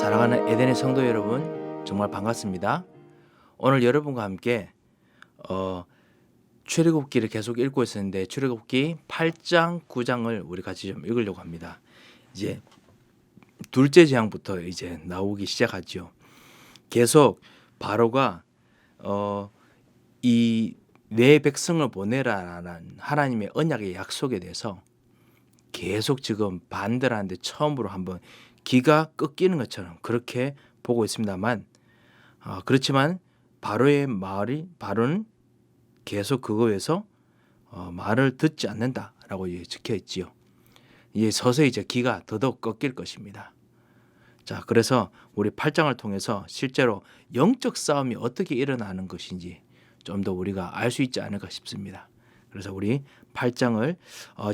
사랑하는 에덴의 성도 여러분, 정말 반갑습니다. 오늘 여러분과 함께 출애굽기를 계속 읽고 있었는데 출애굽기 8장, 9장을 우리 같이 좀 읽으려고 합니다. 이제 둘째 재앙부터 이제 나오기 시작하죠. 계속 바로가 이 내 백성을 보내라라는 하나님의 언약의 약속에 대해서 계속 지금 반대를 하는데 처음으로 한번 기가 꺾이는 것처럼 그렇게 보고 있습니다만 그렇지만 바로는 계속 그거에서 말을 듣지 않는다라고 적혀 있지요. 이제 서서히 이제 기가 더더욱 꺾일 것입니다. 자, 그래서 우리 8장을 통해서 실제로 영적 싸움이 어떻게 일어나는 것인지 좀 더 우리가 알 수 있지 않을까 싶습니다. 그래서 우리 8장을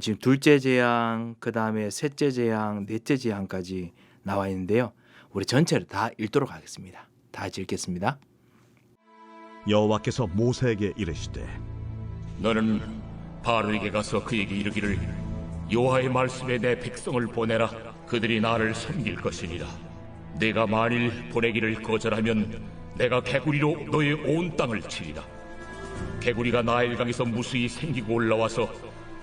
지금 둘째 재앙, 그 다음에 셋째 재앙, 넷째 재앙까지 나와 있는데요. 우리 전체를 다 읽도록 하겠습니다. 다 같이 읽겠습니다. 여호와께서 모세에게 이르시되 너는 바로에게 가서 그에게 이르기를 여호와의 말씀에 내 백성을 보내라. 그들이 나를 섬길 것이니라. 내가 만일 보내기를 거절하면 내가 개구리로 너의 온 땅을 치리라. 개구리가 나일강에서 무수히 생기고 올라와서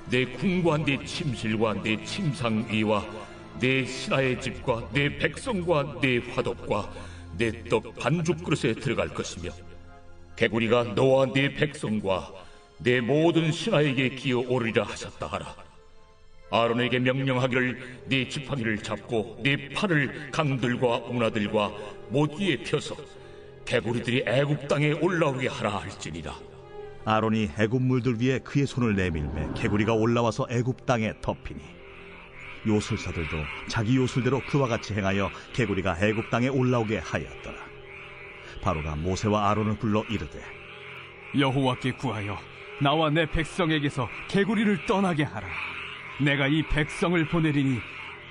내 궁과 내 침실과 내 침상 위와 내 신하의 집과 내 백성과 내 화덕과 내 떡 반죽 그릇에 들어갈 것이며 개구리가 너와 네 백성과 내 모든 신하에게 기어오르리라 하셨다 하라. 아론에게 명령하기를 네 지팡이를 잡고 네 팔을 강들과 운하들과 못 위에 펴서 개구리들이 애굽 땅에 올라오게 하라 할지니라. 아론이 애굽 물들 위에 그의 손을 내밀매 개구리가 올라와서 애굽 땅에 덮이니 요술사들도 자기 요술대로 그와 같이 행하여 개구리가 애굽 땅에 올라오게 하였더라. 바로가 모세와 아론을 불러 이르되 여호와께 구하여 나와 내 백성에게서 개구리를 떠나게 하라. 내가 이 백성을 보내리니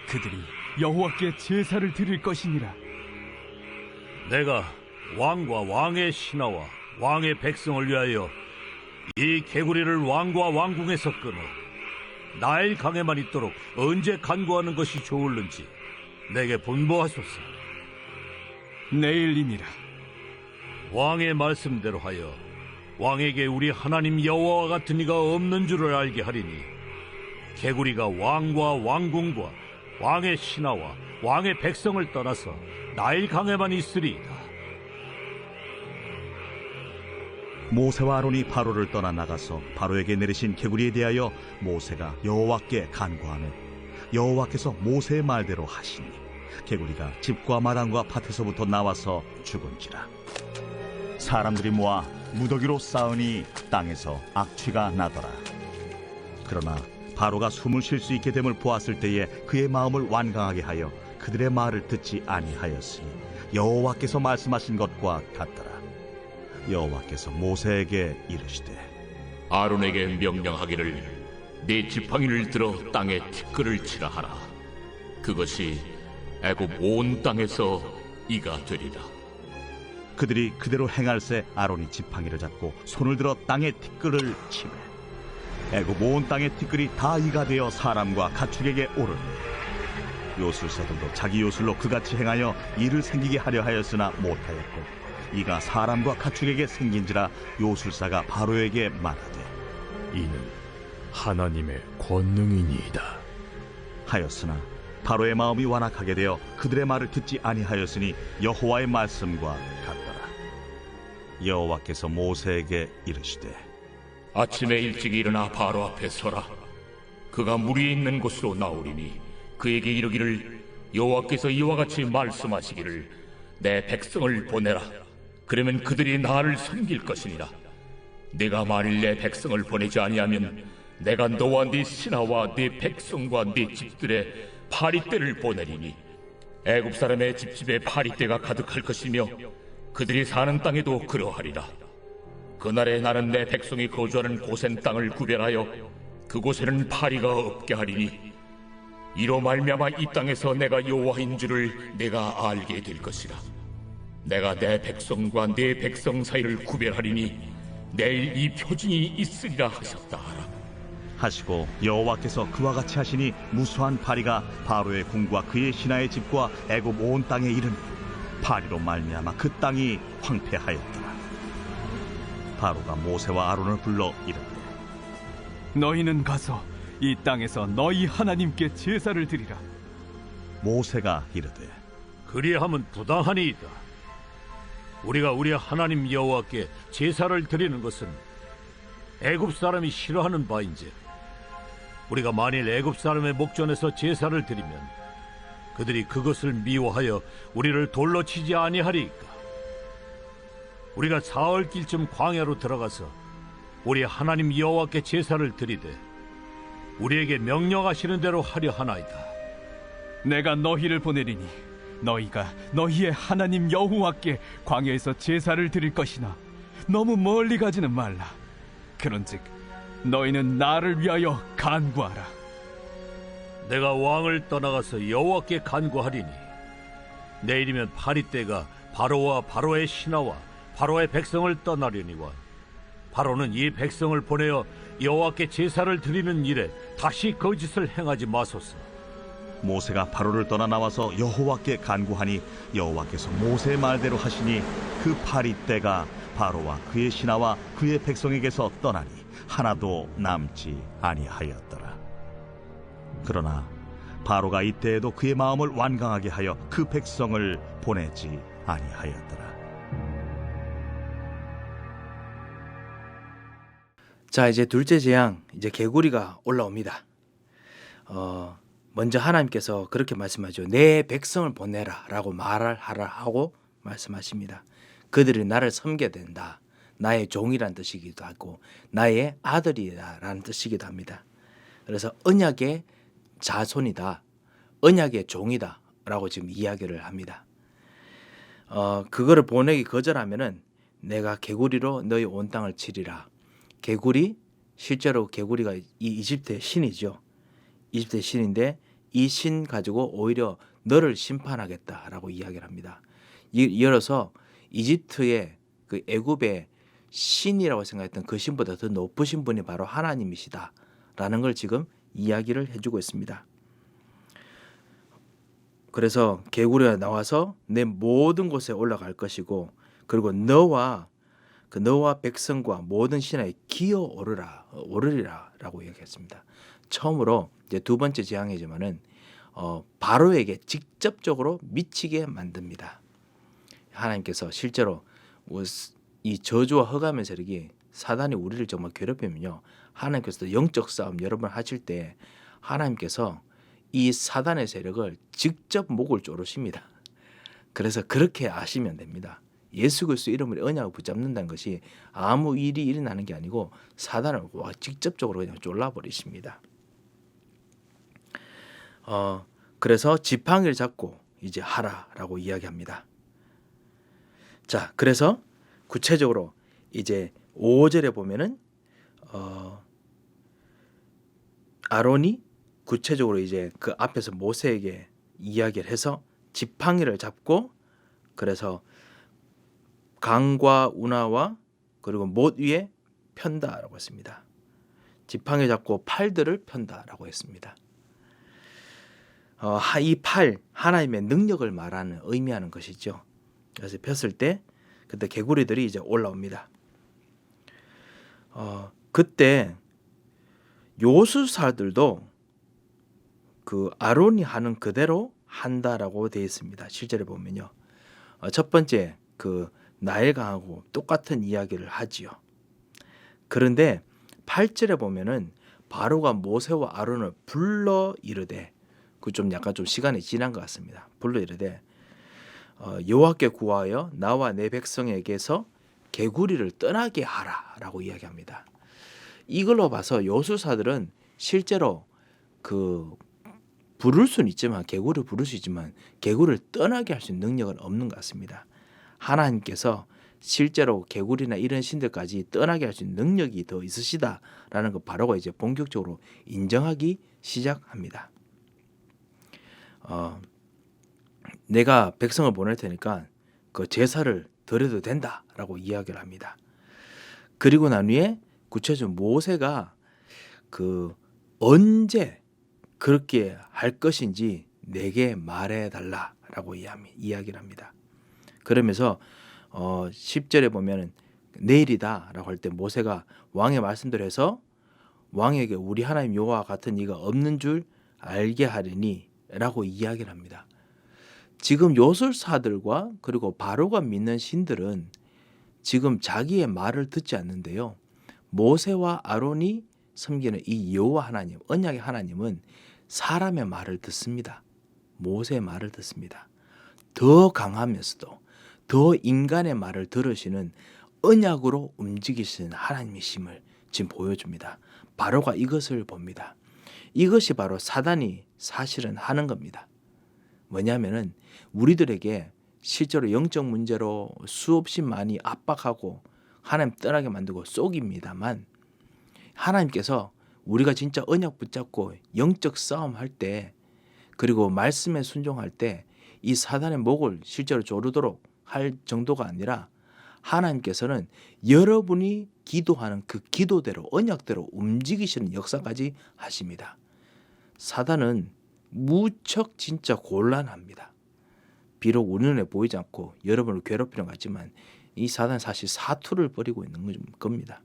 그들이 여호와께 제사를 드릴 것이니라. 내가 왕과 왕의 신하와 왕의 백성을 위하여 이 개구리를 왕과 왕궁에서 끊어 나일 강에만 있도록 언제 간구하는 것이 좋을는지 내게 분부하소서. 내일이니라. 왕의 말씀대로 하여 왕에게 우리 하나님 여호와와 같은 이가 없는 줄을 알게 하리니 개구리가 왕과 왕궁과 왕의 신하와 왕의 백성을 떠나서 나일 강에만 있으리이다. 모세와 아론이 바로를 떠나 나가서 바로에게 내리신 개구리에 대하여 모세가 여호와께 간구하며 여호와께서 모세의 말대로 하시니 개구리가 집과 마당과 밭에서부터 나와서 죽은지라. 사람들이 모아 무더기로 쌓으니 땅에서 악취가 나더라. 그러나 바로가 숨을 쉴 수 있게 됨을 보았을 때에 그의 마음을 완강하게 하여 그들의 말을 듣지 아니하였으니 여호와께서 말씀하신 것과 같더라. 여호와께서 모세에게 이르시되 아론에게 명령하기를 네 지팡이를 들어 땅에 티끌을 치라 하라. 그것이 애굽 온 땅에서 이가 되리라. 그들이 그대로 행할새 아론이 지팡이를 잡고 손을 들어 땅에 티끌을 치매 애굽 온 땅의 티끌이 다 이가 되어 사람과 가축에게 오르니 요술사들도 자기 요술로 그같이 행하여 이를 생기게 하려 하였으나 못하였고 이가 사람과 가축에게 생긴지라 요술사가 바로에게 말하되 이는 하나님의 권능이니이다 하였으나 바로의 마음이 완악하게 되어 그들의 말을 듣지 아니하였으니 여호와의 말씀과 같더라. 여호와께서 모세에게 이르시되 아침에 일찍 일어나 바로 앞에 서라. 그가 물 위에 있는 곳으로 나오리니 그에게 이르기를 여호와께서 이와 같이 말씀하시기를 내 백성을 보내라. 그러면 그들이 나를 섬길 것이니라. 내가 만일 내 백성을 보내지 아니하면 내가 너와 네 신하와 네 백성과 네 집들의 파리떼를 보내리니 애굽 사람의 집집에 파리떼가 가득할 것이며 그들이 사는 땅에도 그러하리라. 그날에 나는 내 백성이 거주하는 고센 땅을 구별하여 그곳에는 파리가 없게 하리니 이로 말미암아 이 땅에서 내가 여호와인 줄을 내가 알게 될 것이라. 내가 내 백성과 네 백성 사이를 구별하리니 내일 이 표징이 있으리라 하셨다 하라. 하시고 여호와께서 그와 같이 하시니 무수한 파리가 바로의 궁과 그의 신하의 집과 애굽 온 땅에 이르니 파리로 말미암아 그 땅이 황폐하였더라. 바로가 모세와 아론을 불러 이르되 너희는 가서 이 땅에서 너희 하나님께 제사를 드리라. 모세가 이르되 그리함은 부당하니이다. 우리가 우리 하나님 여호와께 제사를 드리는 것은 애굽 사람이 싫어하는 바인즉 우리가 만일 애굽 사람의 목전에서 제사를 드리면 그들이 그것을 미워하여 우리를 돌로 치지 아니하리이까. 우리가 사흘길쯤 광야로 들어가서 우리 하나님 여호와께 제사를 드리되 우리에게 명령하시는 대로 하려 하나이다. 내가 너희를 보내리니 너희가 너희의 하나님 여호와께 광야에서 제사를 드릴 것이나 너무 멀리 가지는 말라. 그런즉 너희는 나를 위하여 간구하라. 내가 왕을 떠나가서 여호와께 간구하리니 내일이면 파리 때가 바로와 바로의 신하와 바로의 백성을 떠나려니와 바로는 이 백성을 보내어 여호와께 제사를 드리는 일에 다시 거짓을 행하지 마소서. 모세가 바로를 떠나 나와서 여호와께 간구하니 여호와께서 모세의 말대로 하시니 그 파리 때가 바로와 그의 신하와 그의 백성에게서 떠나니 하나도 남지 아니하였더라. 그러나 바로가 이때에도 그의 마음을 완강하게 하여 그 백성을 보내지 아니하였더라. 자, 이제 둘째 재앙, 이제 개구리가 올라옵니다. 먼저 하나님께서 그렇게 말씀하죠. 내 백성을 보내라 라고 말을 하라 하고 말씀하십니다. 그들이 나를 섬겨야 된다. 나의 종이란 뜻이기도 하고 나의 아들이라는 뜻이기도 합니다. 그래서 언약의 자손이다. 언약의 종이다 라고 지금 이야기를 합니다. 그거를 보내기 거절하면은 내가 개구리로 너희 온 땅을 치리라. 개구리, 실제로 개구리가 이 이집트의 신이죠. 이집트의 신인데 이 신 가지고 오히려 너를 심판하겠다라고 이야기를 합니다. 이어서 이집트의 그 애굽의 신이라고 생각했던 그 신보다 더 높으신 분이 바로 하나님이시다라는 걸 지금 이야기를 해주고 있습니다. 그래서 개구리가 나와서 내 모든 곳에 올라갈 것이고 그리고 너와 백성과 모든 신하에 기어 오르리라라고 얘기했습니다. 처음으로 이제 두 번째 재앙이지만은 바로에게 직접적으로 미치게 만듭니다. 하나님께서 실제로 이 저주와 흑암의 세력이 사단이 우리를 정말 괴롭히면요, 하나님께서도 영적 싸움 여러 번 하실 때 하나님께서 이 사단의 세력을 직접 목을 조르십니다. 그래서 그렇게 아시면 됩니다. 예수 그리스도 이름으로 언약을 붙잡는다는 것이 아무 일이 일어나는 게 아니고 사단을 직접적으로 그냥 졸라버리십니다. 그래서 지팡이를 잡고 이제 하라라고 이야기합니다. 자, 그래서 구체적으로 이제 5절에 보면은 아론이 구체적으로 이제 그 앞에서 모세에게 이야기를 해서 지팡이를 잡고 그래서 강과 운하와 그리고 못 위에 편다라고 했습니다. 지팡이 잡고 팔들을 편다라고 했습니다. 이 팔, 하나님의 능력을 말하는 의미하는 것이죠. 그래서 폈을 때 그때 개구리들이 이제 올라옵니다. 그때 요술사들도 그 아론이 하는 그대로 한다라고 되어 있습니다. 실제로 보면요. 첫 번째 그 나일강하고 똑같은 이야기를 하지요. 그런데 8절에 보면은 바로가 모세와 아론을 불러 이르되, 그 좀 약간 좀 시간이 지난 것 같습니다. 불러 이르되 여호와께 구하여 나와 내 백성에게서 개구리를 떠나게 하라라고 이야기합니다. 이걸로 봐서 요술사들은 실제로 그 부를 수는 있지만 개구리를 부를 수 있지만 개구리를 떠나게 할 수 있는 능력은 없는 것 같습니다. 하나님께서 실제로 개구리나 이런 신들까지 떠나게 할 수 있는 능력이 더 있으시다라는 것 바로가 이제 본격적으로 인정하기 시작합니다. 내가 백성을 보낼 테니까 그 제사를 드려도 된다라고 이야기를 합니다. 그리고 난 후에 구체적으로 모세가 그 언제 그렇게 할 것인지 내게 말해달라라고 이야기를 합니다. 그러면서 10절에 보면은 내일이다라고 할 때 모세가 왕의 말씀대로 해서 왕에게 우리 하나님 여호와 같은 이가 없는 줄 알게 하리니라고 이야기를 합니다. 지금 요술사들과 그리고 바로가 믿는 신들은 지금 자기의 말을 듣지 않는데요. 모세와 아론이 섬기는 이 여호와 하나님, 언약의 하나님은 사람의 말을 듣습니다. 모세의 말을 듣습니다. 더 강하면서도 더 인간의 말을 들으시는 언약으로 움직이시는 하나님이심을 지금 보여줍니다. 바로가 이것을 봅니다. 이것이 바로 사단이 사실은 하는 겁니다. 뭐냐면은 우리들에게 실제로 영적 문제로 수없이 많이 압박하고 하나님 떠나게 만들고 속입니다만, 하나님께서 우리가 진짜 언약 붙잡고 영적 싸움할 때, 그리고 말씀에 순종할 때 이 사단의 목을 실제로 조르도록 할 정도가 아니라 하나님께서는 여러분이 기도하는 그 기도대로 언약대로 움직이시는 역사까지 하십니다. 사단은 무척 진짜 곤란합니다. 비록 우리 눈에 보이지 않고 여러분을 괴롭히는 것 같지만 이 사단은 사실 사투를 벌이고 있는 겁니다.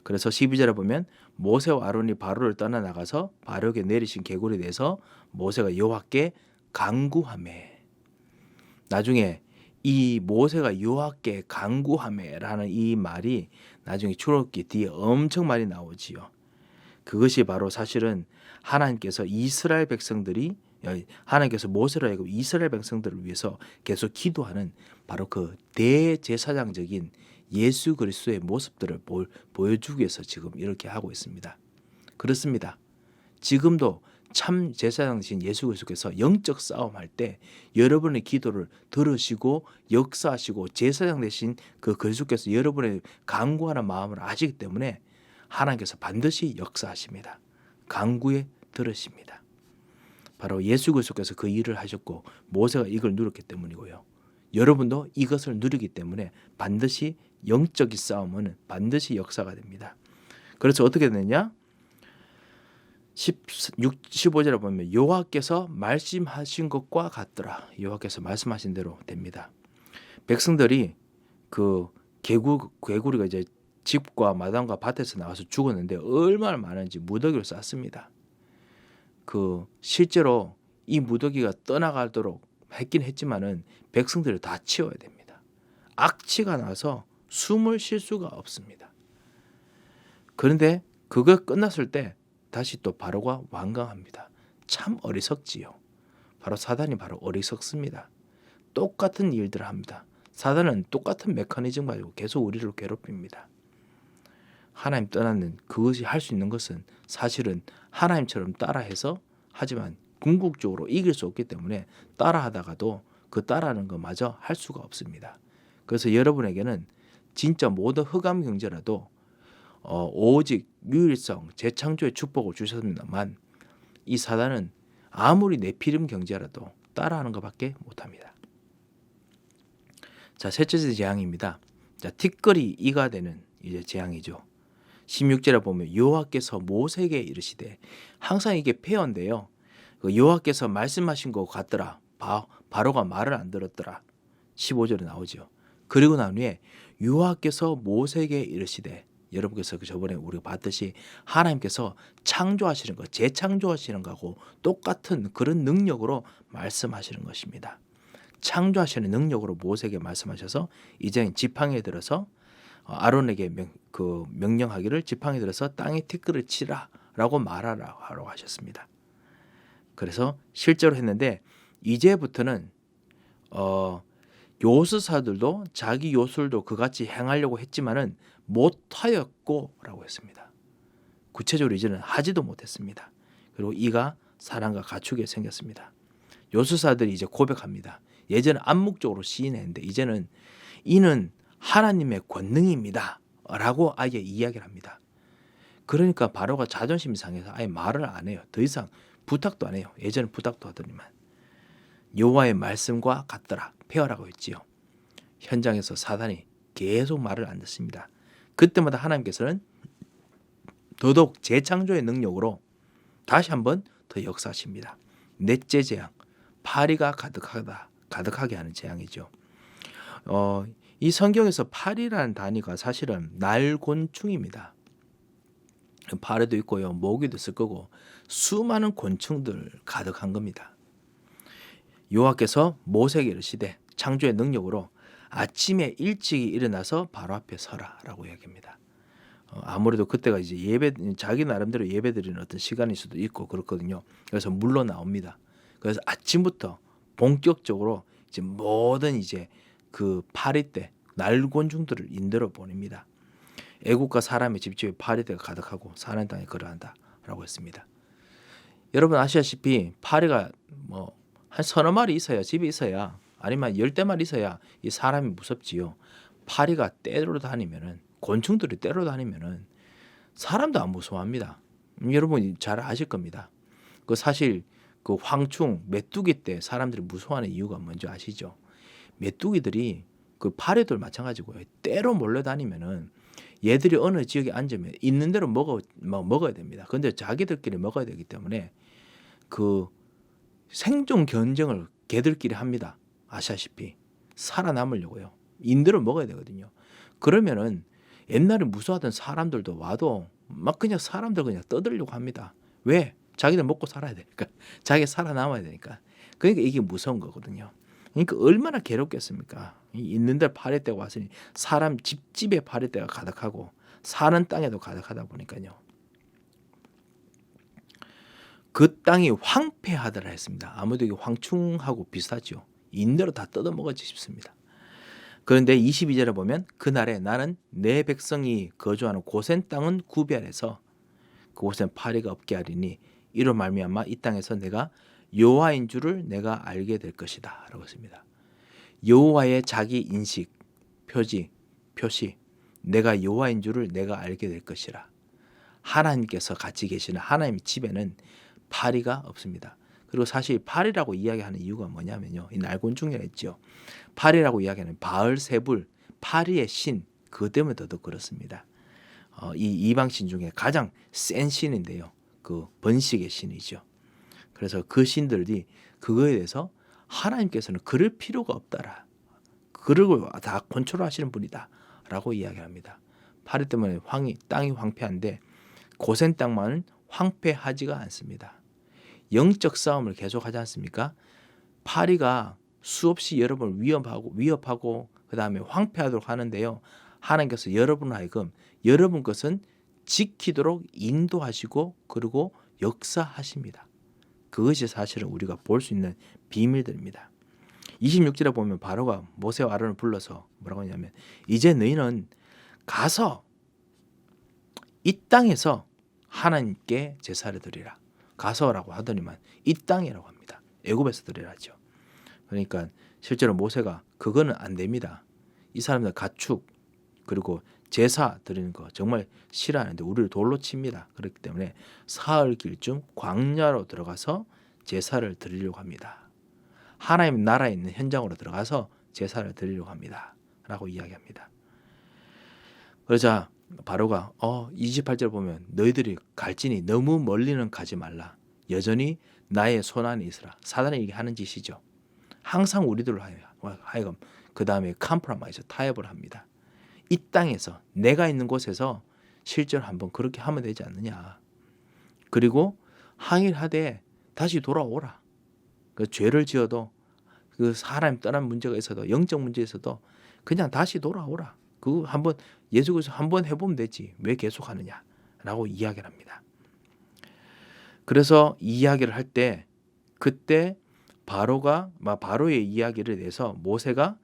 그래서 12절에 보면 모세와 아론이 바로를 떠나 나가서 바로에게 내리신 계굴에 대해서 모세가 여호와께 간구하매. 나중에 이 모세가 여호와께 간구하매라는 이 말이 나중에 출애굽기 뒤에 엄청 많이 나오지요. 그것이 바로 사실은 하나님께서 이스라엘 백성들이, 하나님께서 모세로 하여금 이스라엘 백성들을 위해서 계속 기도하는 바로 그 대제사장적인 예수 그리스도의 모습들을 보여주기 위해서 지금 이렇게 하고 있습니다. 그렇습니다. 지금도 참 제사장이신 예수 그리스도께서 영적 싸움할 때 여러분의 기도를 들으시고 역사하시고 제사장 되신 그 그리스도께서 여러분의 간구하는 마음을 아시기 때문에 하나님께서 반드시 역사하십니다. 간구에 들으십니다. 바로 예수 그리스도께서 그 일을 하셨고 모세가 이걸 누렸기 때문이고요. 여러분도 이것을 누리기 때문에 반드시 영적인 싸움은 반드시 역사가 됩니다. 그래서 어떻게 되느냐? 15절에 보면 여호와께서 말씀하신 것과 같더라. 여호와께서 말씀하신 대로 됩니다. 백성들이 그 개구리가 이제 집과 마당과 밭에서 나와서 죽었는데 얼마나 많은지 무더기를 쌌습니다. 그 실제로 이 무더기가 떠나가도록 했긴 했지만은 백성들을 다 치워야 됩니다. 악취가 나서 숨을 쉴 수가 없습니다. 그런데 그거 끝났을 때 다시 또 바로가 완강합니다. 참 어리석지요. 바로 사단이 바로 어리석습니다. 똑같은 일들을 합니다. 사단은 똑같은 메커니즘 가지고 계속 우리를 괴롭힙니다. 하나님 떠나는 그것이 할 수 있는 것은 사실은 하나님처럼 따라해서, 하지만 궁극적으로 이길 수 없기 때문에 따라하다가도 그 따라하는 것마저 할 수가 없습니다. 그래서 여러분에게는 진짜 모든 흑암 경제라도 오직 유일성, 재창조의 축복을 주셨습니다만 이 사단은 아무리 네피림 경제라도 따라하는 것밖에 못합니다. 자, 셋째 재앙입니다. 자, 티끌이 이가 되는 이제 재앙이죠. 16절에 보면 여호와께서 모세에게 이르시되, 항상 이게 폐언데요. 여호와께서 말씀하신 것 같더라. 바로가 말을 안 들었더라. 15절에 나오죠. 그리고 난 후에 여호와께서 모세에게 이르시되, 여러분께서 저번에 우리가 봤듯이 하나님께서 창조하시는 것, 재창조하시는 것하고 똑같은 그런 능력으로 말씀하시는 것입니다. 창조하시는 능력으로 모세에게 말씀하셔서 이제 지팡이에 들어서 아론에게 명령하기를 지팡이에 들어서 땅에 티끌을 치라라고 말하라고 하셨습니다. 그래서 실제로 했는데 이제부터는 요술사들도 자기 요술도 그같이 행하려고 했지만은 못하였고라고 했습니다. 구체적으로 이제는 하지도 못했습니다. 그리고 이가 사람과 가축에 생겼습니다. 요술사들이 이제 고백합니다. 예전에 암묵적으로 시인했는데 이제는 이는 하나님의 권능입니다 라고 아예 이야기를 합니다. 그러니까 바로가 자존심이 상해서 아예 말을 안 해요. 더 이상 부탁도 안 해요. 예전에 부탁도 하더니만 여호와의 말씀과 같더라, 폐허라고 했지요. 현장에서 사단이 계속 말을 안 듣습니다. 그때마다 하나님께서는 더더욱 재창조의 능력으로 다시 한번 더 역사하십니다. 넷째 재앙, 파리가 가득하게 하는 재앙이죠. 이 성경에서 파리라는 단위가 사실은 날곤충입니다. 파리도 있고요, 모기도 있을 거고 수많은 곤충들 가득한 겁니다. 여호와께서 모세에게 이르시되 창조의 능력으로 아침에 일찍이 일어나서 바로 앞에 서라라고 이야기합니다. 아무래도 그때가 이제 자기 나름대로 예배드리는 어떤 시간일 수도 있고 그렇거든요. 그래서 물러 나옵니다. 그래서 아침부터 본격적으로 이제 모든 이제 그 파리떼 날곤충들을 인도로 보냅니다. 애국과 사람의 집집에 파리떼가 가득하고 사는 땅에 거류한다라고 했습니다. 여러분 아시다시피 파리가 뭐 한 서너 마리 있어야, 집에 있어야, 아니면 10대만 있어야 이 사람이 무섭지요. 파리가 떼로 다니면은, 곤충들이 떼로 다니면은 사람도 안 무서워합니다. 여러분 잘 아실 겁니다. 그 사실 그 황충 메뚜기 때 사람들이 무서워하는 이유가 뭔지 아시죠? 메뚜기들이 그 파리들 마찬가지고요. 떼로 몰려다니면은 얘들이 어느 지역에 앉으면 있는 대로 먹어야 됩니다. 근데 자기들끼리 먹어야 되기 때문에 그 생존 경쟁을 개들끼리 합니다. 아시다시피 살아남으려고요. 인대로 먹어야 되거든요. 그러면은 옛날에 무서워하던 사람들도 와도 막 그냥 사람들 그냥 떠들려고 합니다. 왜? 자기들 먹고 살아야 되니까. 자기 살아남아야 되니까. 그러니까 이게 무서운 거거든요. 그러니까 얼마나 괴롭겠습니까? 있는 데 파리떼가 왔으니 사람 집집에 파리떼가 가득하고 사는 땅에도 가득하다 보니까요. 그 땅이 황폐하더라 했습니다. 아무도 이게 황충하고 비슷하죠. 인대로 다 뜯어먹어지 싶습니다. 그런데 22절에 보면 그날에 나는 내 백성이 거주하는 고센 땅은 구별해서 그곳엔 파리가 없게 하리니 이로 말미암아 이 땅에서 내가 여호와인 줄을 내가 알게 될 것이다 라고 했습니다. 여호와의 자기 인식, 표시 내가 여호와인 줄을 내가 알게 될 것이라. 하나님께서 같이 계시는 하나님의 집에는 파리가 없습니다. 그리고 사실 파리라고 이야기하는 이유가 뭐냐면요. 이 날곤충이라 했죠. 파리라고 이야기하는 바알세불, 파리의 신, 그것 때문에 더더욱 그렇습니다. 이 이방신 중에 가장 센 신인데요. 그 번식의 신이죠. 그래서 그 신들이 그거에 대해서 하나님께서는 그럴 필요가 없다라. 그걸 다 컨트롤하시는 분이다 라고 이야기합니다. 파리 때문에 땅이 황폐한데 고센 땅만은 황폐하지가 않습니다. 영적 싸움을 계속하지 않습니까? 파리가 수없이 여러분을 위협하고 그 다음에 황폐하도록 하는데요. 하나님께서 여러분 하여금 여러분 것은 지키도록 인도하시고 그리고 역사하십니다. 그것이 사실은 우리가 볼 수 있는 비밀들입니다. 26절에 보면 바로가 모세와 아론을 불러서 뭐라고 하냐면 이제 너희는 가서 이 땅에서 하나님께 제사를 드리라. 가서라고 하더니만 이 땅이라고 합니다. 애굽에서 드리라죠. 그러니까 실제로 모세가 그거는 안 됩니다. 이 사람들 가축 그리고 제사 드리는 거 정말 싫어하는데 우리를 돌로 칩니다. 그렇기 때문에 사흘 길쯤 광야로 들어가서 제사를 드리려고 합니다. 하나님 나라에 있는 현장으로 들어가서 제사를 드리려고 합니다. 라고 이야기합니다. 그러자 바로가 28절 보면 너희들이 갈지니 너무 멀리는 가지 말라. 여전히 나의 손 안에 있으라. 사단이 하는 짓이죠. 항상 우리들로 하여금 그 다음에 컴프로마이즈 타협을 합니다. 이 땅에서 내가 있는 곳에서 실제로 한번 그렇게 하면 되지 않느냐. 그리고 항일하되 다시 돌아오라. 그 죄를 지어도 그 사람 떠난 문제가 있어도 영적 문제에서도 그냥 다시 돌아오라. 그거 한번 예수 그리스도 한번 해보면 되지. 왜 계속 하느냐라고 이야기를 합니다. 그래서 이야기를 할 때 그때 바로의 이야기를 내서 모세가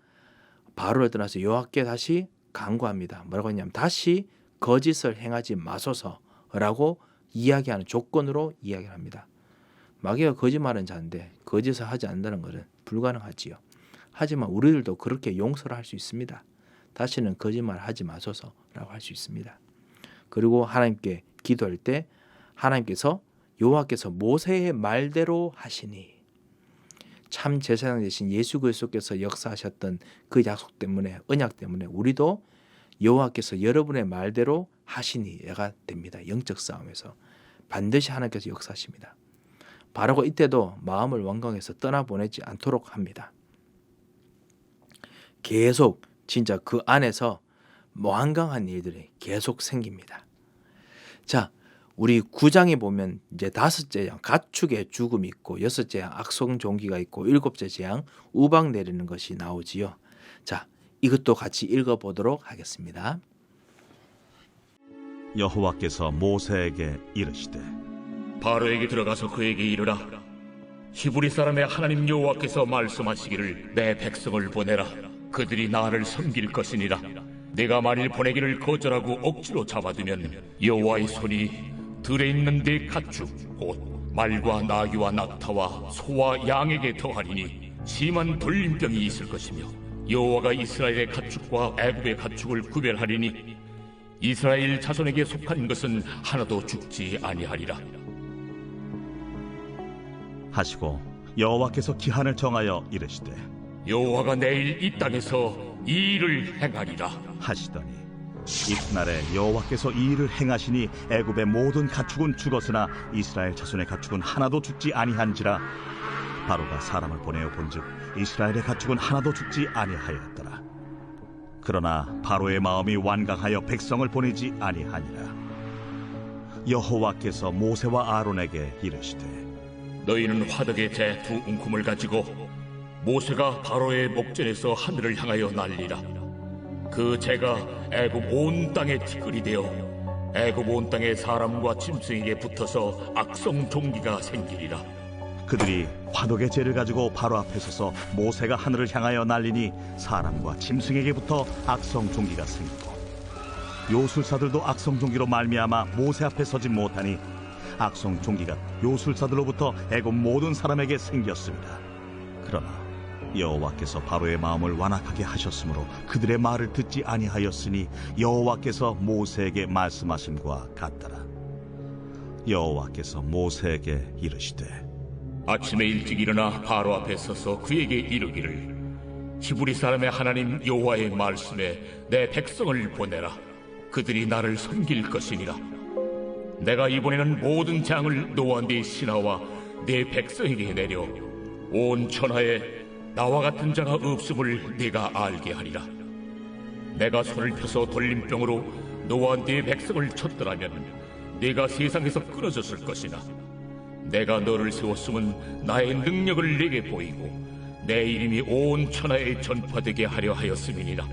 바로를 떠나서 여호와께 다시 간구합니다. 뭐라고 했냐면 다시 거짓을 행하지 마소서라고 이야기하는 조건으로 이야기를 합니다. 마귀가 거짓말은 자인데 거짓을 하지 않는다는 것은 불가능하지요. 하지만 우리들도 그렇게 용서를 할 수 있습니다. 다시는 거짓말 하지 마소서라고 할 수 있습니다. 그리고 하나님께 기도할 때 하나님께서 여호와께서 모세의 말대로 하시니 참 제사장 되신 예수 그리스도께서 역사하셨던 그 약속 때문에 언약 때문에 우리도 여호와께서 여러분의 말대로 하시니가 됩니다. 영적 싸움에서 반드시 하나님께서 역사하십니다. 바로가 이때도 마음을 완강해서 떠나보내지 않도록 합니다. 계속 진짜 그 안에서 완강한 일들이 계속 생깁니다. 자, 우리 9장에 보면 이제 5째 재앙 가축의 죽음이 있고 6째 재앙 악성종기가 있고 7째 재앙 우박 내리는 것이 나오지요. 자, 이것도 같이 읽어보도록 하겠습니다. 여호와께서 모세에게 이르시되 바로에게 들어가서 그에게 이르라. 히브리 사람의 하나님 여호와께서 말씀하시기를 내 백성을 보내라. 그들이 나를 섬길 것이니라. 내가 만일 보내기를 거절하고 억지로 잡아두면 여호와의 손이 들에 있는 네 가축 곧 말과 나귀와 낙타와 소와 양에게 더하리니 심한 돌림병이 있을 것이며 여호와가 이스라엘의 가축과 애굽의 가축을 구별하리니 이스라엘 자손에게 속한 것은 하나도 죽지 아니하리라. 하시고 여호와께서 기한을 정하여 이르시되 여호와가 내일 이 땅에서 이 일을 행하리라. 하시더니 이튿날에 여호와께서 이 일을 행하시니 애굽의 모든 가축은 죽었으나 이스라엘 자손의 가축은 하나도 죽지 아니한지라. 바로가 사람을 보내어 본즉 이스라엘의 가축은 하나도 죽지 아니하였더라. 그러나 바로의 마음이 완강하여 백성을 보내지 아니하니라. 여호와께서 모세와 아론에게 이르시되 너희는 화덕의 재 2움큼을 가지고 모세가 바로의 목전에서 하늘을 향하여 날리라. 그 재가 애굽 온 땅에 티끌이 되어 애굽 온 땅의 사람과 짐승에게 붙어서 악성 종기가 생기리라. 그들이 화덕의 재를 가지고 바로 앞에 서서 모세가 하늘을 향하여 날리니 사람과 짐승에게 붙어 악성 종기가 생기고 요술사들도 악성 종기로 말미암아 모세 앞에 서지 못하니 악성 종기가 요술사들로부터 애굽 모든 사람에게 생겼습니다. 그러나 여호와께서 바로의 마음을 완악하게 하셨으므로 그들의 말을 듣지 아니하였으니 여호와께서 모세에게 말씀하심과 같더라. 여호와께서 모세에게 이르시되 아침에 일찍 일어나 바로 앞에 서서 그에게 이르기를 히브리 사람의 하나님 여호와의 말씀에 내 백성을 보내라. 그들이 나를 섬길 것이니라. 내가 이번에는 모든 재앙을 너와 네 신하와 네 백성에게 내려 온 천하에 나와 같은 자가 없음을 네가 알게 하리라. 내가 손을 펴서 돌림병으로 너와 네 백성을 쳤더라면 네가 세상에서 끊어졌을 것이나 내가 너를 세웠음은 나의 능력을 네게 보이고 내 이름이 온 천하에 전파되게 하려 하였음이니라.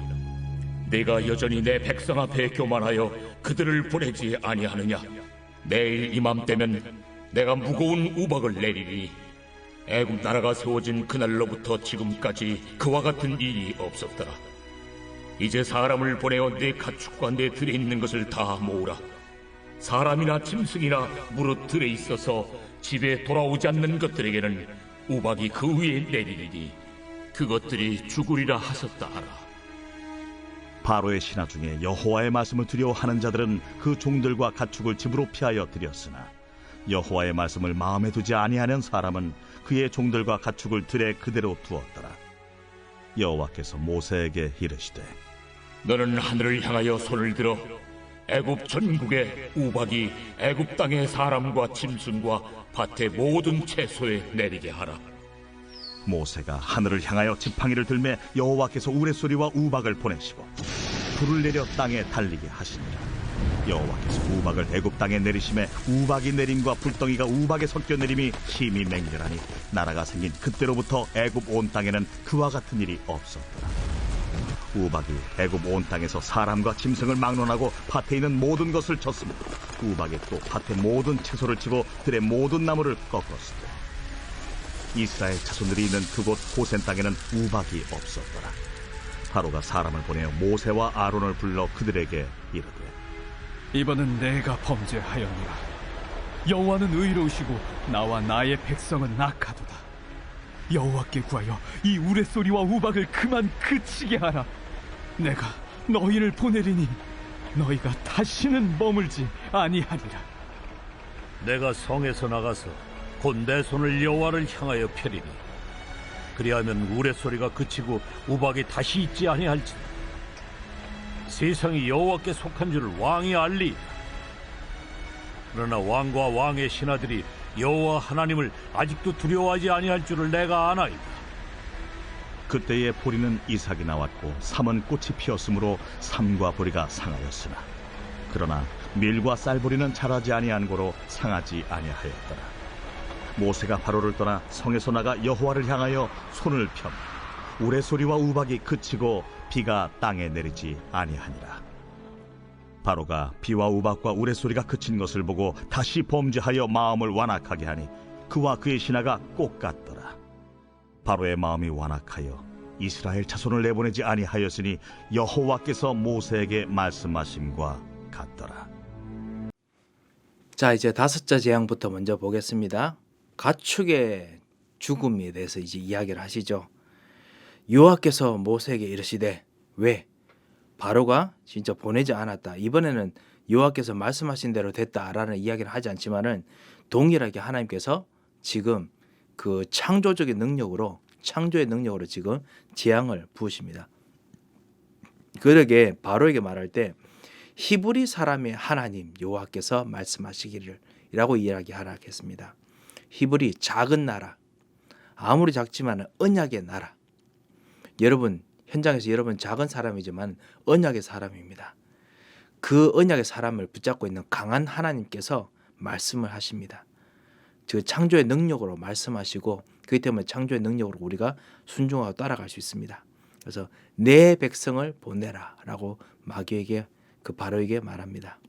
네가 여전히 내 백성 앞에 교만하여 그들을 보내지 아니하느냐. 내일 이맘때면 내가 무거운 우박을 내리리니 애굽 나라가 세워진 그날로부터 지금까지 그와 같은 일이 없었더라. 이제 사람을 보내어 내 가축과 내 들에 있는 것을 다 모으라. 사람이나 짐승이나 무릇 들에 있어서 집에 돌아오지 않는 것들에게는 우박이 그 위에 내리리니 그것들이 죽으리라 하셨다 하라. 바로의 신하 중에 여호와의 말씀을 두려워하는 자들은 그 종들과 가축을 집으로 피하여 들였으나 여호와의 말씀을 마음에 두지 아니하는 사람은 그의 종들과 가축을 들에 그대로 두었더라. 여호와께서 모세에게 이르시되 너는 하늘을 향하여 손을 들어 애굽 전국에 우박이 애굽 땅의 사람과 짐승과 밭의 모든 채소에 내리게 하라. 모세가 하늘을 향하여 지팡이를 들매 여호와께서 우레소리와 우박을 보내시고 불을 내려 땅에 달리게 하시니라. 여호와께서 우박을 애굽 땅에 내리심에 우박이 내림과 불덩이가 우박에 섞여 내림이 심히 맹렬하니 나라가 생긴 그때로부터 애굽 온 땅에는 그와 같은 일이 없었더라. 우박이 애굽 온 땅에서 사람과 짐승을 막론하고 밭에 있는 모든 것을 쳤으며 우박이 또 밭의 모든 채소를 치고 들의 모든 나무를 꺾었으되 이스라엘 자손들이 있는 그곳 고센 땅에는 우박이 없었더라. 바로가 사람을 보내어 모세와 아론을 불러 그들에게 이르되 이번은 내가 범죄하였노라. 여호와는 의로우시고 나와 나의 백성은 악하도다. 여호와께 구하여 이 우레소리와 우박을 그만 그치게 하라. 내가 너희를 보내리니 너희가 다시는 머물지 아니하리라. 내가 성에서 나가서 곧 내 손을 여호와를 향하여 펴리니 그리하면 우레소리가 그치고 우박이 다시 있지 아니할지니 세상이 여호와께 속한 줄을 왕이 알리. 그러나 왕과 왕의 신하들이 여호와 하나님을 아직도 두려워하지 아니할 줄을 내가 아나이다. 그때에 보리는 이삭이 나왔고 삼은 꽃이 피었으므로 삼과 보리가 상하였으나 그러나 밀과 쌀보리는 자라지 아니한 고로 상하지 아니하였더라. 모세가 바로를 떠나 성에서 나가 여호와를 향하여 손을 펴 우레소리와 우박이 그치고 비가 땅에 내리지 아니하니라. 바로가 비와 우박과 우레소리가 그친 것을 보고 다시 범죄하여 마음을 완악하게 하니 그와 그의 신하가 꼭 같더라. 바로의 마음이 완악하여 이스라엘 자손을 내보내지 아니하였으니 여호와께서 모세에게 말씀하심과 같더라. 자, 이제 다섯째 재앙부터 먼저 보겠습니다. 가축의 죽음에 대해서 이제 이야기를 하시죠. 여호와께서 모세에게 이르시되 왜 바로가 진짜 보내지 않았다. 이번에는 여호와께서 말씀하신 대로 됐다라는 이야기를 하지 않지만은 동일하게 하나님께서 지금 그 창조의 능력으로 지금 재앙을 부으십니다. 그러게 바로에게 말할 때 히브리 사람의 하나님 여호와께서 말씀하시기를이라고 이야기하라 했습니다. 히브리 작은 나라, 아무리 작지만 언약의 나라. 여러분 현장에서 여러분 작은 사람이지만 언약의 사람입니다. 그 언약의 사람을 붙잡고 있는 강한 하나님께서 말씀을 하십니다. 그 창조의 능력으로 말씀하시고 그렇기 때문에 창조의 능력으로 우리가 순종하고 따라갈 수 있습니다. 그래서 내 백성을 보내라 라고 마귀에게 그 바로에게 말합니다.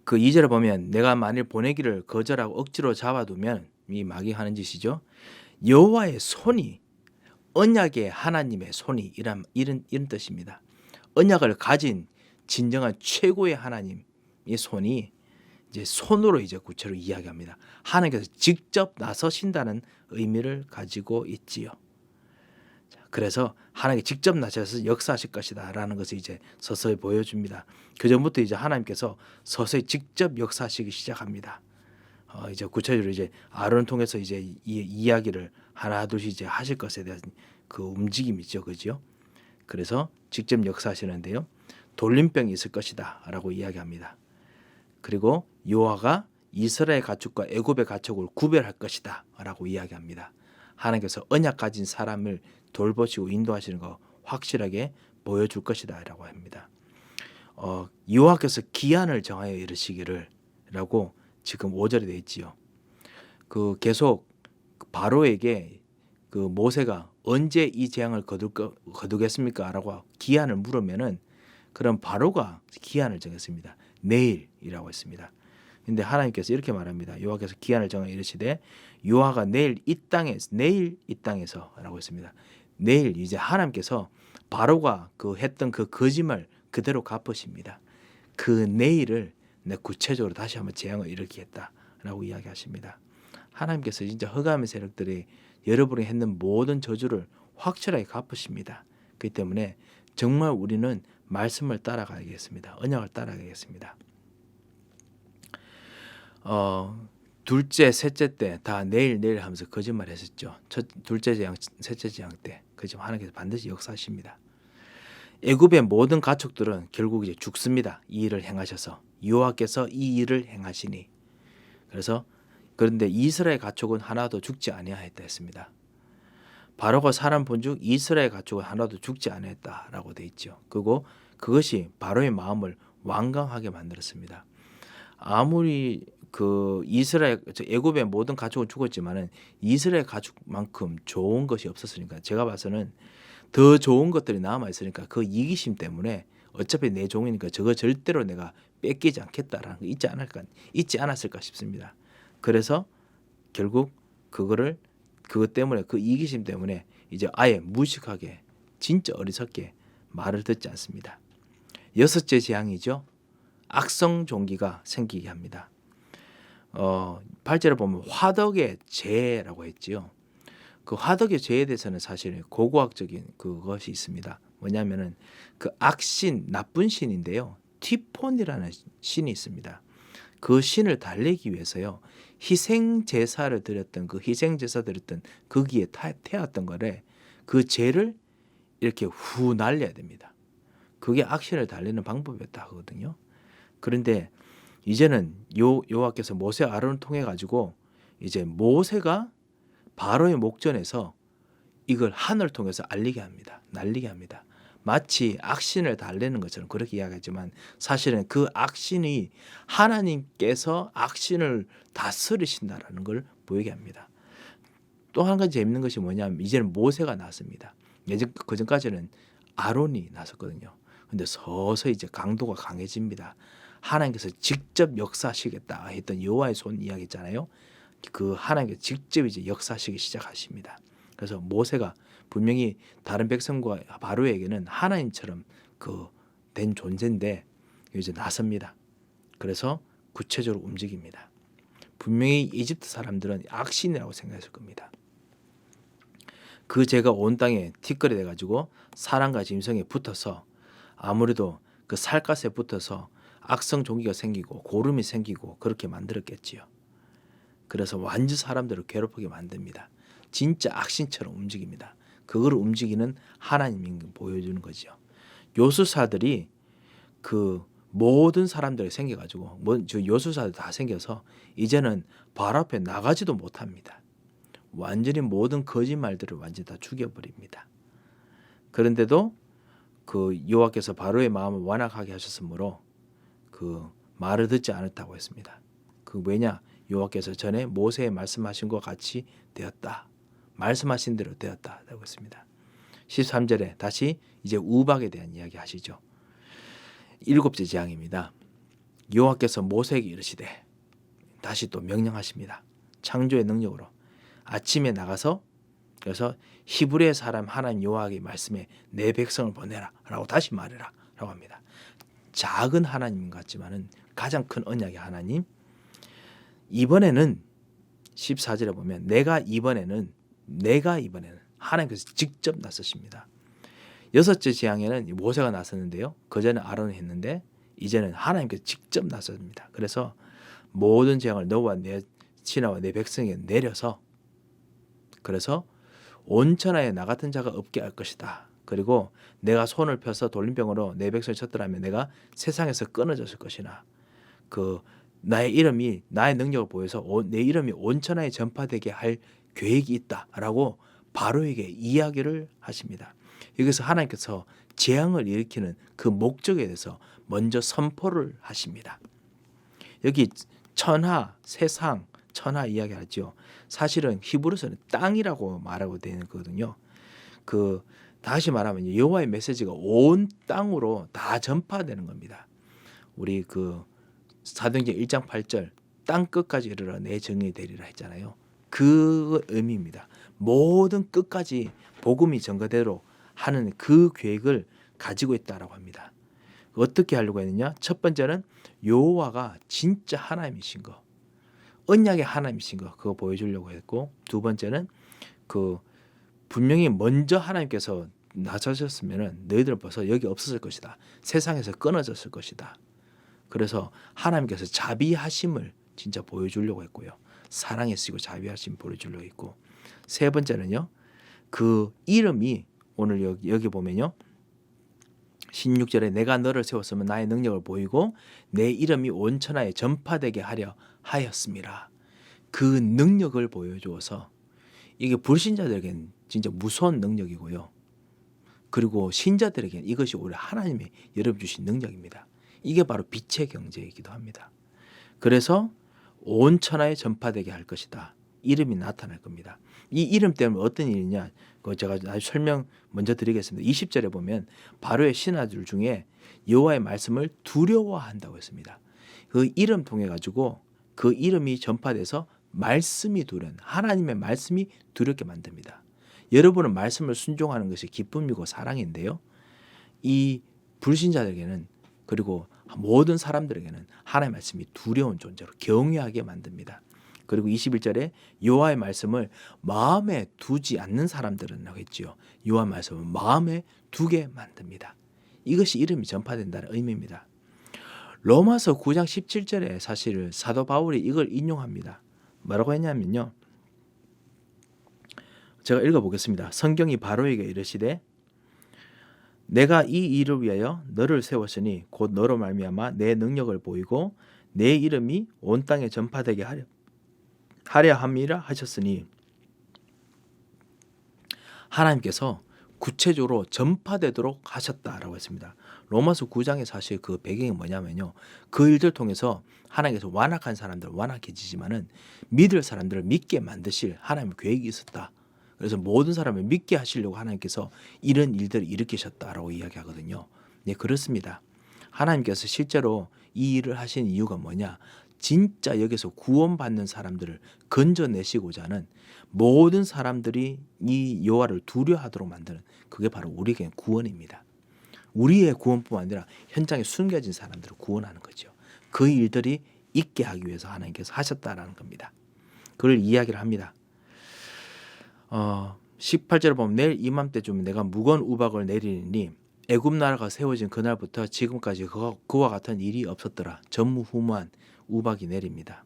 그 2절을 보면 내가 만일 보내기를 거절하고 억지로 잡아두면 이 마귀가 하는 짓이죠. 여호와의 손이 언약의 하나님의 손이 이런 뜻입니다. 언약을 가진 진정한 최고의 하나님의 손이 이제 손으로 이제 구체로 이야기합니다. 하나님께서 직접 나서신다는 의미를 가지고 있지요. 그래서 하나님이 직접 나서서 역사하실 것이다라는 것을 이제 서서히 보여줍니다. 그 전부터 이제 하나님께서 서서히 직접 역사하시기 시작합니다. 이제 구체적으로 이제 아론을 통해서 이제 이 이야기를 하나 둘씩 이제 하실 것에 대한 그 움직임이죠, 그죠? 그래서 직접 역사하시는데요. 돌림병이 있을 것이다라고 이야기합니다. 그리고 여호와가 이스라엘 가축과 애굽의 가축을 구별할 것이다라고 이야기합니다. 하나님께서 언약 가진 사람을 돌보시고 인도하시는 거 확실하게 보여줄 것이다라고 합니다. 여호와께서 기한을 정하여 이르시기를라고 지금 5절에 되어 있지요. 그 계속 바로에게 그 모세가 언제 이 재앙을 거두겠습니까? 라고 기한을 물으면은 그럼 바로가 기한을 정했습니다. 내일이라고 했습니다. 근데 하나님께서 이렇게 말합니다. 여호와께서 기한을 정하여 이르시되 여호와가 내일 이 땅에서라고 했습니다. 내일 이제 하나님께서 바로가 그 했던 그 거짓말 그대로 갚으십니다. 그 내일을 내 구체적으로 다시 한번 재앙을 일으키겠다라고 이야기하십니다. 하나님께서 진짜 흑암의 세력들이 여러분이 했는 모든 저주를 확실하게 갚으십니다. 그렇기 때문에 정말 우리는 말씀을 따라가야겠습니다. 언약을 따라가야겠습니다. 둘째, 셋째 때 다 내일 하면서 거짓말 했었죠. 둘째 재앙, 셋째 재앙 때 그지만 하나님께서 반드시 역사하십니다. 애굽의 모든 가축들은 결국 이제 죽습니다. 이 일을 행하셔서 여호와께서 이 일을 행하시니. 그런데 이스라엘 가축은 하나도 죽지 아니하였다 했습니다. 바로가 사람 본즉 이스라엘 가축은 하나도 죽지 아니했다라고 돼 있죠. 그리고 그것이 바로의 마음을 완강하게 만들었습니다. 아무리 그 애굽의 모든 가축은 죽었지만은 이스라엘 가축만큼 좋은 것이 없었으니까 제가 봐서는 더 좋은 것들이 남아 있으니까 그 이기심 때문에 어차피 내 종이니까 저거 절대로 내가 뺏기지 않겠다라는 거 잊지 않았을까 싶습니다. 그래서 결국 그것 때문에 그 이기심 때문에 이제 아예 무식하게 진짜 어리석게 말을 듣지 않습니다. 여섯째 재앙이죠. 악성 종기가 생기게 합니다. 8절을 보면 화덕의 재라고 했지요. 그 화덕의 재에 대해서는 사실 고고학적인 그것이 있습니다. 뭐냐면은 그 악신, 나쁜 신인데요. 티폰이라는 신이 있습니다. 그 신을 달래기 위해서요. 희생제사를 드렸던 거기에 태웠던 거래 그 재를 이렇게 후 날려야 됩니다. 그게 악신을 달래는 방법이었다 하거든요. 그런데 이제는 여호와께서 모세 아론을 통해 가지고 이제 모세가 바로의 목전에서 이걸 하늘을 통해서 알리게 합니다. 날리게 합니다. 마치 악신을 달래는 것처럼 그렇게 이야기하지만 사실은 그 악신이 하나님께서 악신을 다스리신다라는 걸 보이게 합니다. 또 한 가지 재밌는 것이 뭐냐면 이제는 모세가 나섭니다. 예전 그전까지는 아론이 나섰거든요. 근데 서서히 이제 강도가 강해집니다. 하나님께서 직접 역사하시겠다 했던 여호와의 손 이야기 있잖아요. 그 하나님께서 직접 이제 역사하시기 시작하십니다. 그래서 모세가 분명히 다른 백성과 바로에게는 하나님처럼 그 된 존재인데 이제 나섭니다. 그래서 구체적으로 움직입니다. 분명히 이집트 사람들은 악신이라고 생각했을 겁니다. 그 죄가 온 땅에 티끌이 돼가지고 사람과 짐승에 붙어서 아무래도 그 살갗에 붙어서 악성 종기가 생기고 고름이 생기고 그렇게 만들었겠지요. 그래서 완전 사람들을 괴롭히게 만듭니다. 진짜 악신처럼 움직입니다. 그걸 움직이는 하나님인 걸 보여주는 거죠. 요술사들이 그 모든 사람들이 생겨가지고 요술사들 다 생겨서 이제는 바로 앞에 나가지도 못합니다. 완전히 모든 거짓말들을 완전히 다 죽여버립니다. 그런데도 그 여호와께서 바로의 마음을 완악하게 하셨으므로 그 말을 듣지 않았다고 했습니다. 그 왜냐? 여호와께서 전에 모세에 말씀하신 것 같이 되었다. 말씀하신 대로 되었다라고 했습니다. 13절에 다시 이제 우박에 대한 이야기 하시죠. 7째 재앙입니다. 여호와께서 모세에게 이르시되 다시 또 명령하십니다. 창조의 능력으로 아침에 나가서 그래서 히브리의 사람 하나님 여호와의 말씀에 내 백성을 보내라 라고 다시 말해라 라고 합니다. 작은 하나님 같지만은 가장 큰 언약의 하나님. 이번에는 14절에 보면 내가 이번에는 하나님께서 직접 나서십니다. 6째 재앙에는 모세가 나섰는데요. 그전에 아론이 했는데 이제는 하나님께서 직접 나섭니다. 그래서 모든 재앙을 너와 내 친아와 내 백성에게 내려서 그래서 온 천하에 나 같은 자가 없게 할 것이다. 그리고 내가 손을 펴서 돌림병으로 내 백성을 쳤더라면 내가 세상에서 끊어졌을 것이나 그 나의 이름이 나의 능력을 보여서 내 이름이 온 천하에 전파되게 할 계획이 있다라고 바로에게 이야기를 하십니다. 여기서 하나님께서 재앙을 일으키는 그 목적에 대해서 먼저 선포를 하십니다. 여기 천하, 세상, 천하 이야기하죠. 사실은 히브리서는 땅이라고 말하고 되는 거거든요. 그 다시 말하면 여호와의 메시지가 온 땅으로 다 전파되는 겁니다. 우리 그 사도행전 1장 8절 땅 끝까지 이르러 내 정이 되리라 했잖아요. 그 의미입니다. 모든 끝까지 복음이 전가되도록 하는 그 계획을 가지고 있다라고 합니다. 어떻게 하려고 했느냐? 첫 번째는 여호와가 진짜 하나님이신 거, 언약의 하나님이신 거 그거 보여주려고 했고, 두 번째는 그 분명히 먼저 하나님께서 나서셨으면은 너희들은 벌써 여기 없었을 것이다. 세상에서 끊어졌을 것이다. 그래서 하나님께서 자비하심을 진짜 보여주려고 했고요. 사랑에 쓰고 자비하심 보여주려고 했고, 세 번째는요. 그 이름이 오늘 여기 보면요. 16절에 내가 너를 세웠으면 나의 능력을 보이고 내 이름이 온 천하에 전파되게 하려 하였습니다. 그 능력을 보여주어서 이게 불신자들에게는 진짜 무서운 능력이고요. 그리고 신자들에게는 이것이 우리 하나님이 여러분 주신 능력입니다. 이게 바로 빛의 경제이기도 합니다. 그래서 온 천하에 전파되게 할 것이다. 이름이 나타날 겁니다. 이 이름 때문에 어떤 일이냐? 그거 제가 설명 먼저 드리겠습니다. 20절에 보면 바로의 신하들 중에 여호와의 말씀을 두려워한다고 했습니다. 그 이름 통해 가지고 그 이름이 전파돼서 말씀이 두려운 하나님의 말씀이 두렵게 만듭니다. 여러분은 말씀을 순종하는 것이 기쁨이고 사랑인데요. 이 불신자들에게는 그리고 모든 사람들에게는 하나님의 말씀이 두려운 존재로 경외하게 만듭니다. 그리고 21절에 여호와의 말씀을 마음에 두지 않는 사람들은 하겠지요. 여호와의 말씀을 마음에 두게 만듭니다. 이것이 이름이 전파된다는 의미입니다. 로마서 9장 17절에 사실 사도 바울이 이걸 인용합니다. 뭐라고 했냐면요. 제가 읽어보겠습니다. 성경이 바로에게 이르시되 내가 이 일을 위하여 너를 세웠으니 곧 너로 말미암아 내 능력을 보이고 내 이름이 온 땅에 전파되게 하려 함이라 하셨으니 하나님께서 구체적으로 전파되도록 하셨다라고 했습니다. 로마서 9장의 사실 그 배경이 뭐냐면요. 그 일들 통해서 하나님께서 완악한 사람들을 완악해지지만은 믿을 사람들을 믿게 만드실 하나님의 계획이 있었다. 그래서 모든 사람을 믿게 하시려고 하나님께서 이런 일들을 일으키셨다라고 이야기하거든요. 네, 그렇습니다. 하나님께서 실제로 이 일을 하신 이유가 뭐냐? 진짜 여기서 구원받는 사람들을 건져내시고자 하는 모든 사람들이 이 여호와를 두려워하도록 만드는 그게 바로 우리에게 구원입니다. 우리의 구원뿐만 아니라 현장에 숨겨진 사람들을 구원하는 거죠. 그 일들이 있게 하기 위해서 하나님께서 하셨다라는 겁니다. 그걸 이야기를 합니다. 18절을 보면 내일 이맘때쯤 내가 무거운 우박을 내리니 애굽 나라가 세워진 그날부터 지금까지 그와 같은 일이 없었더라. 전무후무한 우박이 내립니다.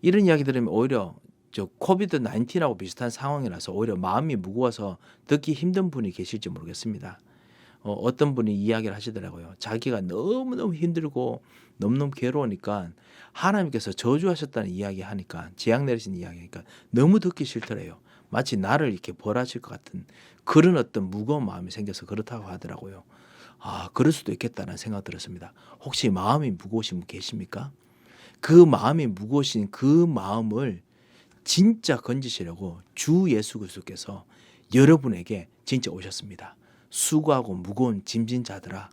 이런 이야기 들으면 오히려 코비드 19하고 비슷한 상황이라서 오히려 마음이 무거워서 듣기 힘든 분이 계실지 모르겠습니다. 어떤 분이 이야기를 하시더라고요. 자기가 너무너무 힘들고 너무너무 괴로우니까 하나님께서 저주하셨다는 이야기 하니까 재앙 내리신 이야기 하니까 너무 듣기 싫더래요. 마치 나를 이렇게 벌하실 것 같은 그런 어떤 무거운 마음이 생겨서 그렇다고 하더라고요. 그럴 수도 있겠다는 생각 들었습니다. 혹시 마음이 무거우신 분 계십니까? 그 마음이 무거우신 그 마음을 진짜 건지시려고 주 예수 그리스도께서 여러분에게 진짜 오셨습니다. 수고하고 무거운 짐진 자들아,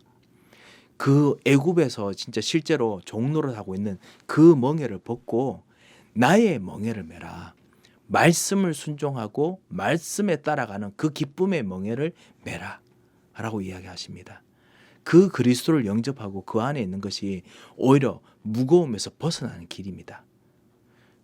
그 애굽에서 진짜 실제로 종노릇 하고 있는 그 멍에를 벗고 나의 멍에를 메라. 말씀을 순종하고 말씀에 따라가는 그 기쁨의 멍에를 메라 라고 이야기하십니다. 그 그리스도를 영접하고 그 안에 있는 것이 오히려 무거움에서 벗어나는 길입니다.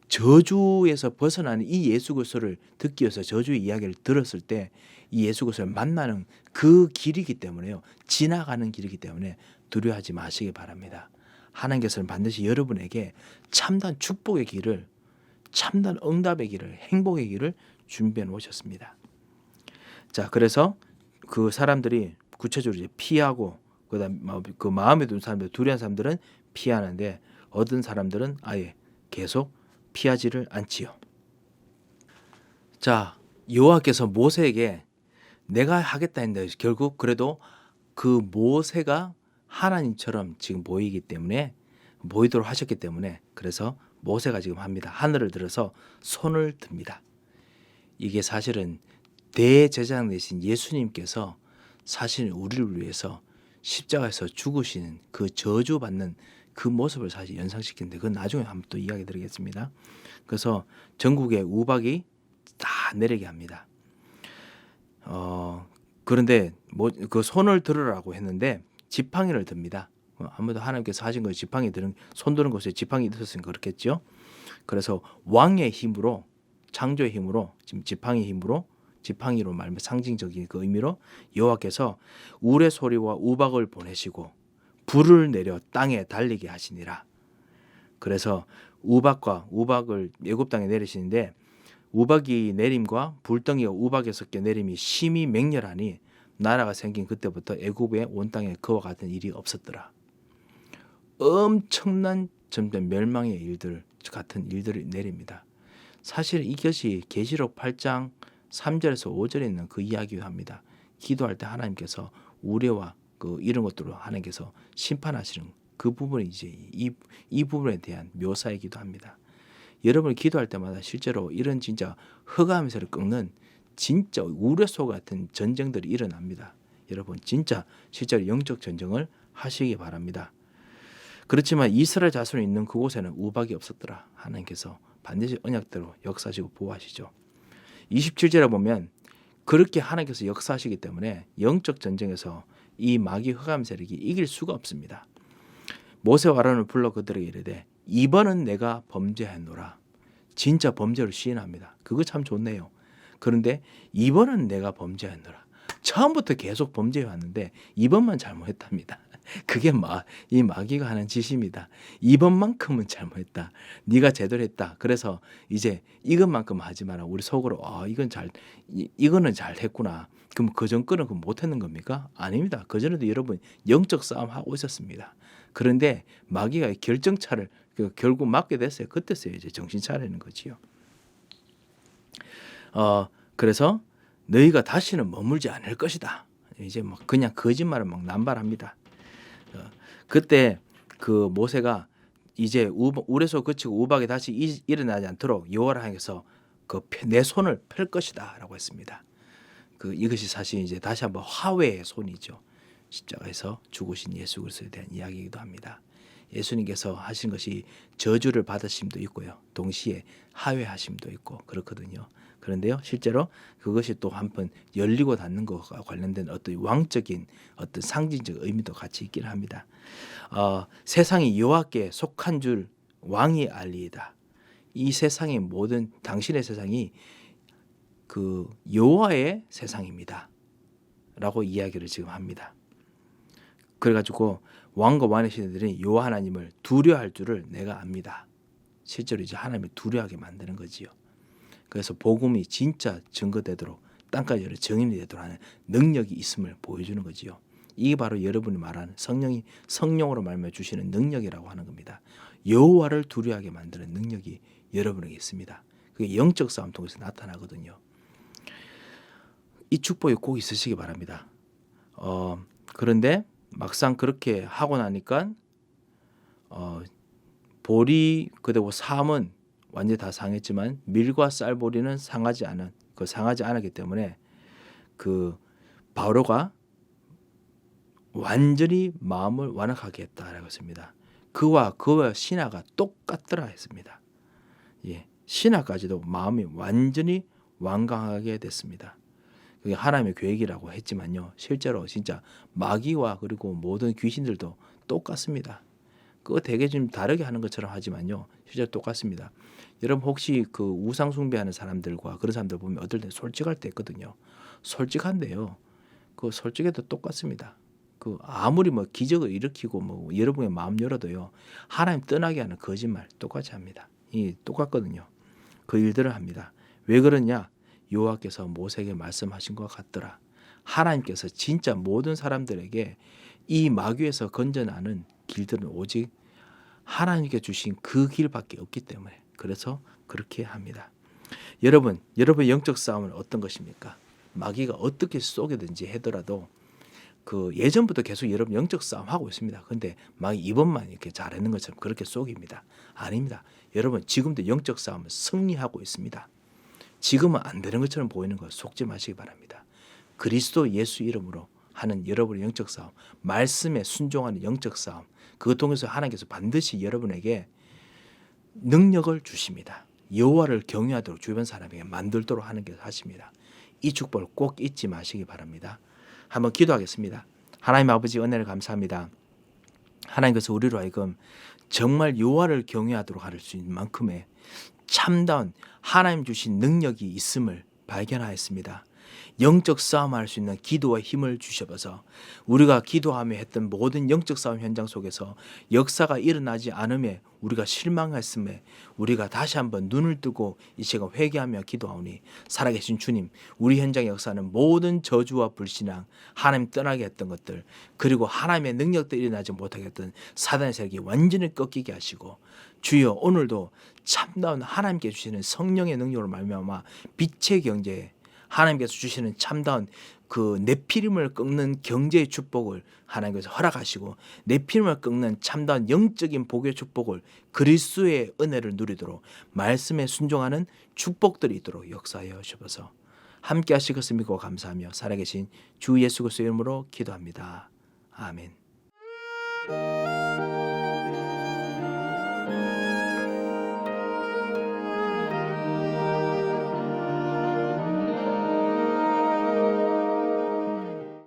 저주에서 벗어나는 이 예수 그리스도를 듣기 위해서 저주의 이야기를 들었을 때 이 예수 그리스도를 만나는 그 길이기 때문에요. 지나가는 길이기 때문에 두려워하지 마시기 바랍니다. 하나님께서는 반드시 여러분에게 참된 축복의 길을, 참된 응답의 길을, 행복의 길을 준비해 놓으셨습니다. 자, 그래서 그 사람들이 구체적으로 이제 피하고 그다음 그 마음에 둔 사람들, 두려운 사람들은 피하는데 어떤 사람들은 아예 계속 피하지를 않지요. 자, 여호와께서 모세에게 내가 하겠다 했는데 결국 그래도 그 모세가 하나님처럼 지금 보이도록 하셨기 때문에 그래서 모세가 지금 합니다. 하늘을 들어서 손을 듭니다. 이게 사실은 대제사장 되신 예수님께서 사실 우리를 위해서 십자가에서 죽으시는 그 저주받는 그 모습을 사실 연상시키는데 그건 나중에 한번 또 이야기 드리겠습니다. 그래서 전국에 우박이 다 내리게 합니다. 그런데 그 손을 들으라고 했는데 지팡이를 듭니다. 아무도 하나님께서 하신 거 지팡이 드는 손 드는 곳에 지팡이 있었으니까 그렇겠죠. 그래서 왕의 힘으로 창조의 힘으로 지금 지팡이 힘으로 지팡이로 말하면 상징적인 그 의미로 여호와께서 우레 소리와 우박을 보내시고 불을 내려 땅에 달리게 하시니라. 그래서 우박을 애굽 땅에 내리시는데 우박이 내림과 불덩이가 우박에 섞여 내림이 심히 맹렬하니 나라가 생긴 그때부터 애굽의 온 땅에 그와 같은 일이 없었더라. 엄청난 점점 멸망의 일들 같은 일들이 내립니다. 사실 이것이 계시록 8장 3절에서 5절에 있는 그 이야기도 합니다. 기도할 때 하나님께서 우레와 이런 것들로 하나님께서 심판하시는 그 부분이 이제 이 부분에 대한 묘사이기도 합니다. 여러분이 기도할 때마다 실제로 이런 진짜 흑암에서를 꺾는 진짜 우레소 같은 전쟁들이 일어납니다. 여러분 진짜 실제로 영적 전쟁을 하시기 바랍니다. 그렇지만 이스라엘 자손이 있는 그곳에는 우박이 없었더라. 하나님께서 반드시 언약대로 역사하시고 보호하시죠. 27절에 보면 그렇게 하나님께서 역사하시기 때문에 영적 전쟁에서 이 마귀 흑암 세력이 이길 수가 없습니다. 모세와 아론을 불러 그들에게 이르되 이번은 내가 범죄하노라. 진짜 범죄를 시인합니다. 그거 참 좋네요. 그런데 이번은 내가 범죄하노라. 처음부터 계속 범죄해 왔는데 이번만 잘못했답니다. 그게 이 마귀가 하는 짓입니다. 이번만큼은 잘못했다. 네가 제대로 했다. 그래서 이제 이것만큼 하지 마라. 우리 속으로 이거는 잘했구나. 그럼 그전 거는 못했는 겁니까? 아닙니다. 그전에도 여러분 영적 싸움 하고 있었습니다. 그런데 마귀가 결정차를 결국 맞게 됐어요. 그때서야 이제 정신 차리는 거지요. 그래서 너희가 다시는 머물지 않을 것이다. 이제 막 그냥 거짓말을 막 남발합니다. 그때 그 모세가 이제 우레소 그치고 우박이 다시 일어나지 않도록 여호와를 향해서 그 내 손을 펼 것이다라고 했습니다. 그 이것이 사실 이제 다시 한번 화해의 손이죠. 십자가에서 죽으신 예수 그리스도에 대한 이야기이기도 합니다. 예수님께서 하신 것이 저주를 받으심도 있고요. 동시에 화해하심도 있고 그렇거든요. 그런데요, 실제로 그것이 또 한번 열리고 닫는 것과 관련된 어떤 왕적인 어떤 상징적 의미도 같이 있기는 합니다. 세상이 여호와께 속한 줄 왕이 알리이다. 이 세상의 모든 당신의 세상이 그 여호와의 세상입니다. 라고 이야기를 지금 합니다. 그래가지고 왕과 왕의 신하들이 여호와 하나님을 두려워할 줄을 내가 압니다. 실제로 이제 하나님을 두려워하게 만드는 거지요. 그래서 복음이 진짜 증거되도록 땅까지 열려 증인이 되도록 하는 능력이 있음을 보여주는 거지요. 이게 바로 여러분이 말하는 성령으로 말미암아 주시는 능력이라고 하는 겁니다. 여호와를 두려워하게 만드는 능력이 여러분에게 있습니다. 그게 영적 싸움 통해서 나타나거든요. 이 축복이 꼭 있으시기 바랍니다. 그런데 막상 그렇게 하고 나니까 보리 그리고 삶은 완전히 다 상했지만 밀과 쌀보리는 상하지 않았기 때문에 그 바로가 완전히 마음을 완악하게 했다라고 했습니다. 그와 신하가 똑같더라 했습니다. 예, 신하까지도 마음이 완전히 완강하게 됐습니다. 그게 하나님의 계획이라고 했지만요, 실제로 진짜 마귀와 그리고 모든 귀신들도 똑같습니다. 그거 되게 좀 다르게 하는 것처럼 하지만요, 실제로 똑같습니다. 여러분 혹시 그 우상 숭배하는 사람들과 그런 사람들 보면 어떨 때 솔직할 때 있거든요. 솔직한데요, 그 솔직해도 똑같습니다. 그 아무리 뭐 기적을 일으키고 뭐 여러분의 마음 열어도요, 하나님 떠나게 하는 거짓말 똑같이 합니다. 이 똑같거든요. 그 일들을 합니다. 왜 그러냐? 여호와께서 모세에게 말씀하신 것 같더라. 하나님께서 진짜 모든 사람들에게 이 마귀에서 건져나는 길들은 오직 하나님께 주신 그 길밖에 없기 때문에 그래서 그렇게 합니다. 여러분의 영적 싸움은 어떤 것입니까? 마귀가 어떻게 쏘게든지 하더라도 그 예전부터 계속 여러분 영적 싸움 하고 있습니다. 그런데 막 이번만 이렇게 잘하는 것처럼 그렇게 속입니다. 아닙니다. 여러분 지금도 영적 싸움을 승리하고 있습니다. 지금은 안 되는 것처럼 보이는 거 속지 마시기 바랍니다. 그리스도 예수 이름으로 하는 여러분의 영적 싸움, 말씀에 순종하는 영적 싸움, 그것 통해서 하나님께서 반드시 여러분에게 능력을 주십니다. 여호와를 경외하도록 주변 사람에게 만들도록 하는 게 하십니다. 이 축복을 꼭 잊지 마시기 바랍니다. 한번 기도하겠습니다. 하나님 아버지 은혜를 감사합니다. 하나님께서 우리로 하여금 정말 여호와를 경외하도록 할 수 있는 만큼의 참다운 하나님 주신 능력이 있음을 발견하였습니다. 영적 싸움할 수 있는 기도와 힘을 주셔서 우리가 기도하며 했던 모든 영적 싸움 현장 속에서 역사가 일어나지 않음에 우리가 실망했음에 우리가 다시 한번 눈을 뜨고 이 시간 회개하며 기도하오니 살아계신 주님, 우리 현장의 역사는 모든 저주와 불신앙, 하나님 떠나게 했던 것들, 그리고 하나님의 능력도 일어나지 못하게 했던 사단의 세력이 완전히 꺾이게 하시고, 주여 오늘도 참다운 하나님께 주시는 성령의 능력으로 말미암아 빛의 경제에 하나님께서 주시는 참다운 그 네피림을 꺾는 경제의 축복을 하나님께서 허락하시고 네피림을 꺾는 참다운 영적인 복의 축복을 그리스도의 은혜를 누리도록 말씀에 순종하는 축복들이 있도록 역사하여 주셔서 함께 하실 것을 믿고 감사하며 살아계신 주 예수 그리스도의 이름으로 기도합니다. 아멘.